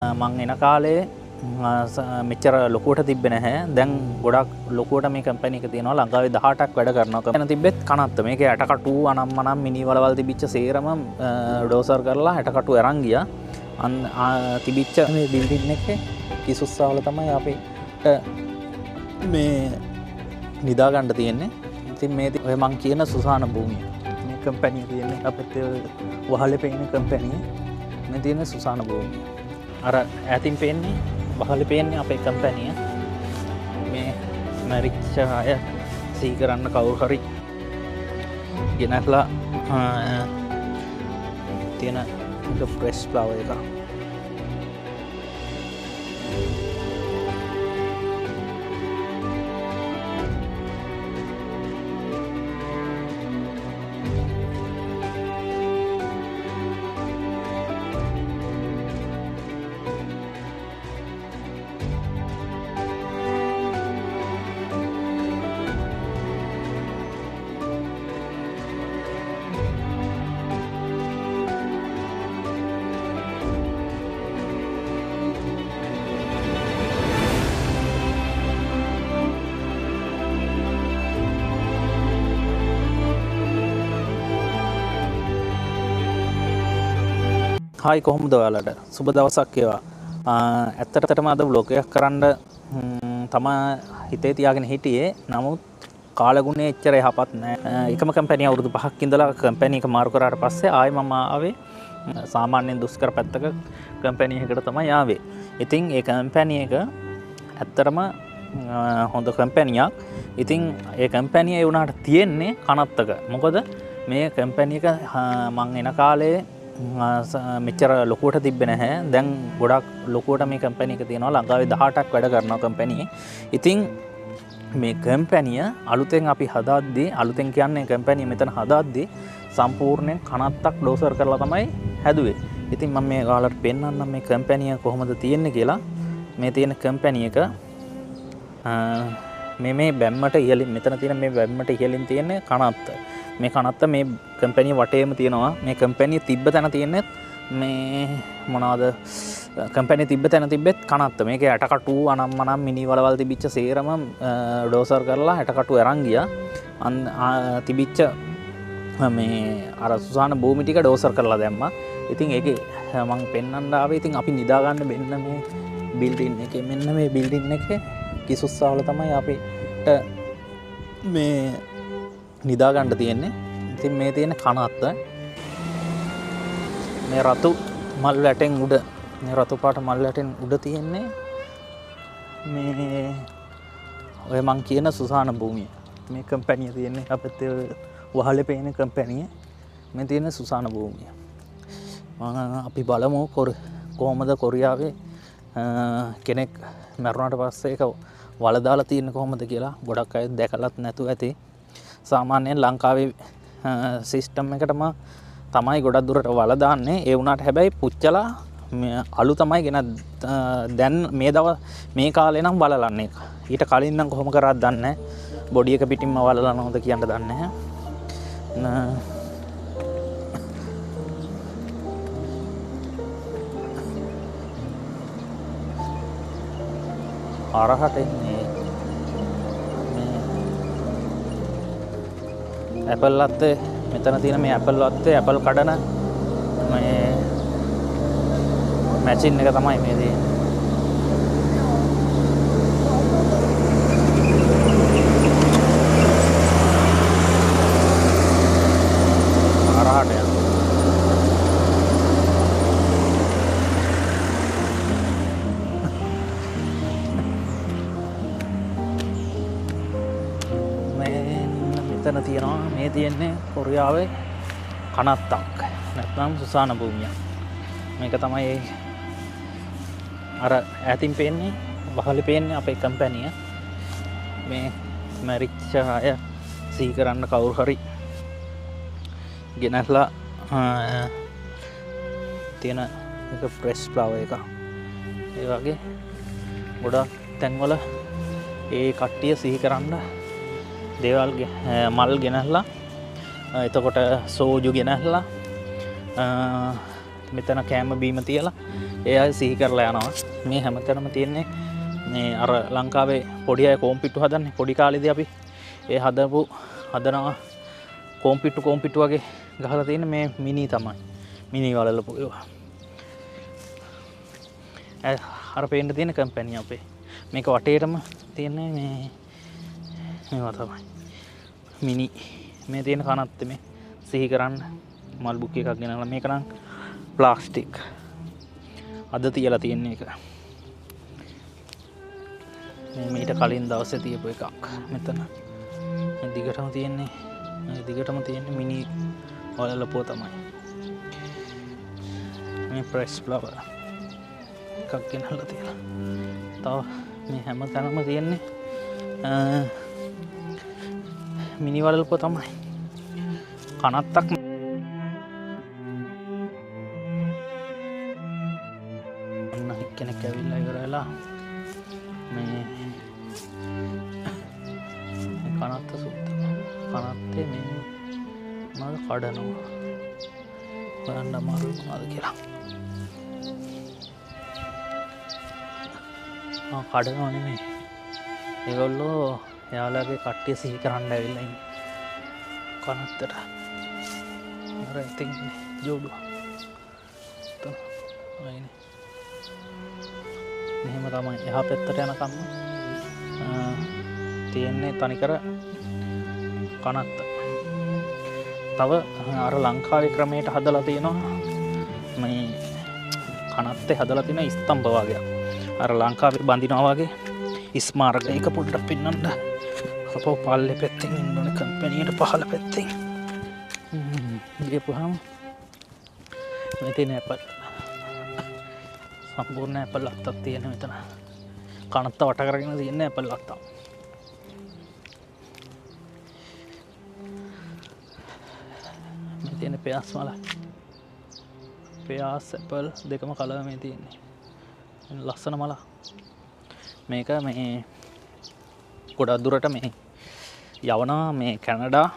මං එන කාලේ මෙච්චර ලොකුවට තිබ්බේ නැහැ. දැන් ගොඩක් ලොකුවට මේ කම්පැනි එක තියෙනවා. ලංකාවේ 18ක් වැඩ කරනවා. කම්පැනි තිබ්බෙත් කනත්ත. මේකේ ඇටකටු අනම්මනම් මිනි වලවල් තිබිච්ච සේරම ඩෝසර් කරලා ඇටකටු අරන් ගියා. තිබිච්ච මේ බිල්ඩින් එකේ කිසුස්සාවල තමයි අපිට මේ නිදා ගන්න තියෙන්නේ. ඉතින් මේ ඔය මං කියන සුසාන භූමිය. මේ කම්පැනි තියෙන්නේ අපිට වහලේ පෙන්නේ කම්පැනි. මේ තියෙන සුසාන භූමිය. අර ඈතින් පේන්නේ බහලේ පේන්නේ අපේ කම්පැනිය. මේ මැරිච්ච අය සිහි කරන්න කවුරු හරි ගෙනල්ලා තියෙන ෆ්‍රෙෂ් ෆ්ලවර් එක. හායි කොහොමද ඔයාලට සුබ දවසක් වේවා. ඇත්තටම අද ව්ලොග් එකක් කරන්න තමයි හිතේ තියාගෙන හිටියේ. නමුත් කාලගුණේ එච්චර යහපත් නැහැ. එකම කම්පැනි අවුරුදු 5ක් ඉඳලා කම්පැනි එක මාරු කරාට පස්සේ ආයෙ මම ආවේ සාමාන්‍යයෙන් දුෂ්කර පැත්තක කම්පැනි එකකට තමයි ආවේ. ඉතින් ඒ කම්පැනි එක ඇත්තටම හොඳ කම්පැනියක්. ඉතින් ඒ කම්පැනි ඒ වුණාට තියෙන්නේ කනත්තක. මොකද මේ කම්පැනි එක මං එන කාලේ මෙච්චර ලොකුවට තිබ්බේ නැහැ. දැන් ගොඩක් ලොකුවට මේ කම්පැනි එක තියෙනවා. ලංකාවේ 18ක් වැඩ කරනවා කම්පැනි. ඉතින් මේ කම්පැනිය අලුතෙන් අපි හදාද්දී අලුතෙන් කියන්නේ කම්පැනිය මෙතන හදාද්දී සම්පූර්ණයෙන් කනත්තක් ඩෝසර් කරලා තමයි හැදුවේ. ඉතින් මම මේ ඔයාලට පෙන්නන්නම් මේ කම්පැනිය කොහොමද තියෙන්නේ කියලා. මේ තියෙන කම්පැනි එක මේ බැම්මට ඉහළින් මෙතන තියෙන මේ බැම්මට ඉහළින් තියෙන්නේ කනත්ත. මේ කනත්ත මේ කම්පැනි වටේම තියෙනවා. මේ කම්පැනි තිබ්බ තැන තියෙන්නේ මේ මොනවාද කම්පැනි තිබ්බ තැන තිබ්බෙත් කනත්ත. මේකේ ඇටකටු අනම්මනම් මිනි වලවල් තිබිච්ච සේරම ඩෝසර් කරලා ඇටකටු අරන් ගියා. තිබිච්ච මේ අර සුසාන භූමි ටික ඩෝසර් කරලා දැම්මා. ඉතින් ඒකේ මම පෙන්වන්න ආවේ. ඉතින් අපි නිදා ගන්න මෙන්න මේ බිල්ඩින් එකේ මෙන්න මේ බිල්ඩින් එකේ කිසුස්සාවල තමයි අපිට මේ නිදා ගන්න තියෙන්නේ. ඉතින් මේ තියෙන කනත්ත මේ රතු මල් වැටෙන් උඩ මේ රතු පාට මල් වැටෙන් උඩ තියෙන්නේ මේ ඔය මං කියන සුසාන භූමිය. මේ කම්පැනිය තියෙන්නේ අපිට වහලේ පේන කම්පැනිය. මේ තියෙන සුසාන භූමිය. අපි බලමු කොහොමද කොරියාවේ කෙනෙක් මරුණාට පස්සේ ඒක වල දාලා තියෙන්නේ කොහොමද කියලා. ගොඩක් අය දැකලත් නැතුව ඇති. සාමාන්‍යයෙන් ලංකාවේ සිස්ටම් එකටම තමයි ගොඩක් දුරට වල දාන්නේ. ඒ වුණාට හැබැයි පුච්චලා අලු තමයි ගෙන දැන් මේ කාලේ නම් බලලන්නේ. ඊට කලින් නම් කොහොම කරාද දන්නේ නැහැ. බොඩි එක පිටින්ම වලලා නැවද කියන්න දන්නේ නැහැ. අරහට එන්නේ ඇපල් අත්තේ මෙතන තියෙන මේ ඇපල් අත්තේ ඇපල් කඩන මේ මැෂින් එක තමයි මේ තියෙන්නේ. අරහට යනවා. මෙතන තියෙනවා මේ තියෙන්නේ කොරියාවේ කනත්තක් නැත්නම් සුසාන භූමිය. මේක තමයි අර ඈතින් පේන්නේ බහලේ පේන්නේ අපේ කම්පැනිය. මේ මැරිච්ච අය සිහි කරන්න කවුරු හරි ගෙනල්ලා තියෙන එක ෆ්‍රෙෂ් ෆ්ලවර් එක. ඒ වගේ ගොඩක් තැන්වල ඒ කට්ටිය සිහි කරන්න දේවල් මල් ගෙනල්ලා එතකොට සෝජු ගෙනල්ලා මෙතන කෑම බීම තියලා ඒ අය සිහි කරලා යනවා. මේ හැමතැනම තියෙන්නේ මේ අර ලංකාවේ පොඩි අය කෝම්පිට්ටු හදන්නේ. පොඩි කාලේදී අපි ඒ හදනවා කෝම්පිට්ටු වගේ ගහලා තියෙන මේ මිනි තමයි. මිනි වලලපු ඒවා. අර පේන්න තියෙන කම්පැනි අපේ. මේක වටේටම තියෙන්නේ මේවා තමයි. මිනි මේ තියෙන කනත් මේ සිහි කරන්න මල් බුක් එකක් ගෙනල්ලා මේක නම් ප්ලාස්ටික්. අද තියලා තියෙන එක. මීට කලින් දවසේ තියපු එකක්. මෙතන දිගටම තියෙන්නේ මිනි වලලපුව තමයි. මේ ප්‍රෙස් ෆ්ලවර් එකක් ගෙනල්ලා තියෙනවා. තව මේ හැම තැනම තියෙන්නේ මිනි වලලපුව තමයි. කනත්තක් ඔන්න එක්කෙනෙක් ඇවිල්ලා ඉවර වෙලා මේ කනත්ත සුත්ත කනත්තේ මේ මොනවද කඩනවා හොයන්න අමාරුයි මොනවද කියලා. කඩනවා නෙමෙයි. ඒගොල්ලෝ එයාලගේ කට්ටිය සිහි කරන්න ඇවිල්ලා ඉන්නේ කනත්තට. අර ඉතින් ජෝඩුව. අයිනේ. මෙහෙම තමයි එහා පැත්තට යනකම් තියෙන්නේ තනිකර කනත්ත. තව අර ලංකාවේ ක්‍රමයට හදලා තියෙනවා මේ කනත්තේ හදලා තියෙන ස්තම්භ වගේක්. අර ලංකාවේ බඳිනවා වගේ ස්මාරක එක පොඩ්ඩක් පෙන්වන්න. අපෝ පල්ලේ පැත්තෙන් ඉන්න ඕනේ කම්පැනියට පහළ පැත්තෙන්. ගියපුවාම මේ තියෙන ඇපල් සම්පූර්ණ ඇපල් අත්තක් තියෙන මෙතන. කනත්ත වට කරගෙන තියෙන ඇපල් අත්තක්. මේ තියෙන පෙයාස් මල. පෙයාස් ඇපල් දෙකම කලර් මේ තියෙන්නේ. ලස්සන මල. මේක මේ ගොඩක් දුරට මේ යවනවා මේ කැනඩා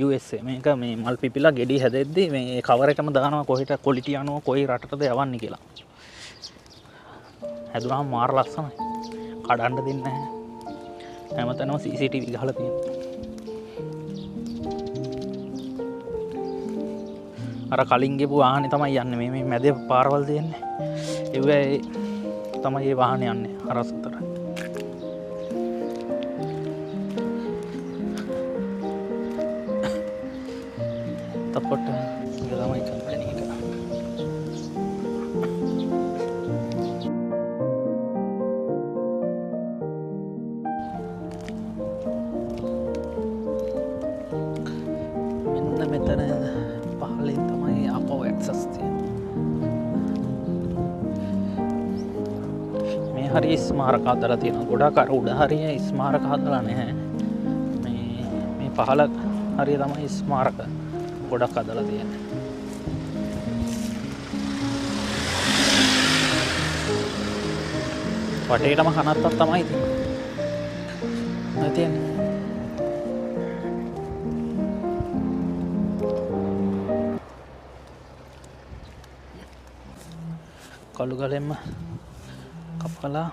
USA. මේක මේ මල් පිපිලා ගෙඩි හැදෙද්දි මේ කවර් එකම දානවා කොහෙට ක්වොලිටි අනුව කොයි රටටද යවන්නේ කියලා. හැදුනහම මාර ලස්සනයි. කඩන්න දෙන්නේ නැහැ. හැමතැනම CCTV ගහලා තියෙනවා. අර කලින් ගිහපු වාහනේ තමයි යන්නේ. මේ මැදේ පාරවල් තියෙන්නේ. ඒ තමයි ඒ වාහනේ යන්නේ හරසතට. තපොට ගලමයි කම්පැනි එක. මෙන්න මෙතන පහලින් තමයි අපෝ ඇක්සස් තියෙන්නේ. හරි ස්මාරක හදලා තියෙනවා. ගොඩක් අර උඩ හරිය ස්මාරක හදලා නැහැ. මේ පහළ හරිය තමයි ස්මාරක ගොඩක් හදලා තියෙන්නේ. වටේටම කනත්තක් තමයි තියෙන්නේ. කළු ගලෙන්ම කපලා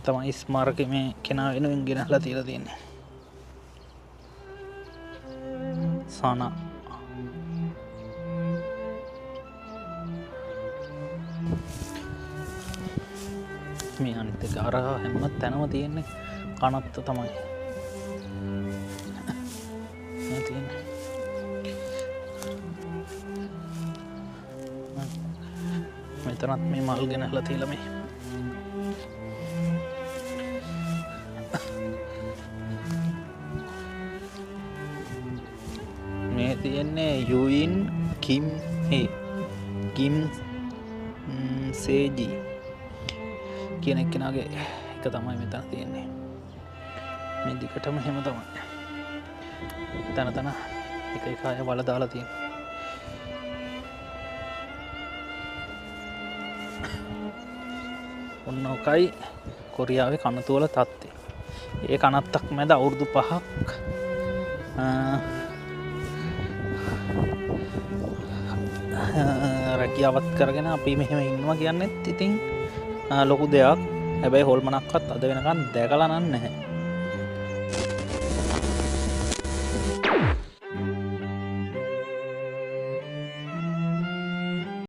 තමයි ස්මාරකෙ මේ කෙනා වෙනුවෙන් ගෙනහලා තියලා තියෙන්නේ. සානා මේ අනිත් එක අර හැම තැනම තියෙන්නේ කනත්ත තමයි. මේ තියෙන්නේ මෙතනත් මේ මල් ගෙනහලා තියලා මේ මේ තියෙන්නේ යුයින් කිම් සේජි කියන එක්කෙනාගේ එක තමයි මෙතන තියෙන්නේ. මේ දිගටම හැම තමයි තන එක එක අය වල දාලා තියෙනවා. ඔන්න ඔකයි කොරියාවේ කනතුවල තත්ත්වය. ඒ කනත්තක් මැද අවුරුදු 5ක් හැකියාවත් කරගෙන අපි මෙහෙම ඉන්නවා කියන්නෙත් ඉතින් ලොකු දෙයක්. හැබැයි හොල්මනක්වත් අද වෙනකන් දැකලා නැහැ.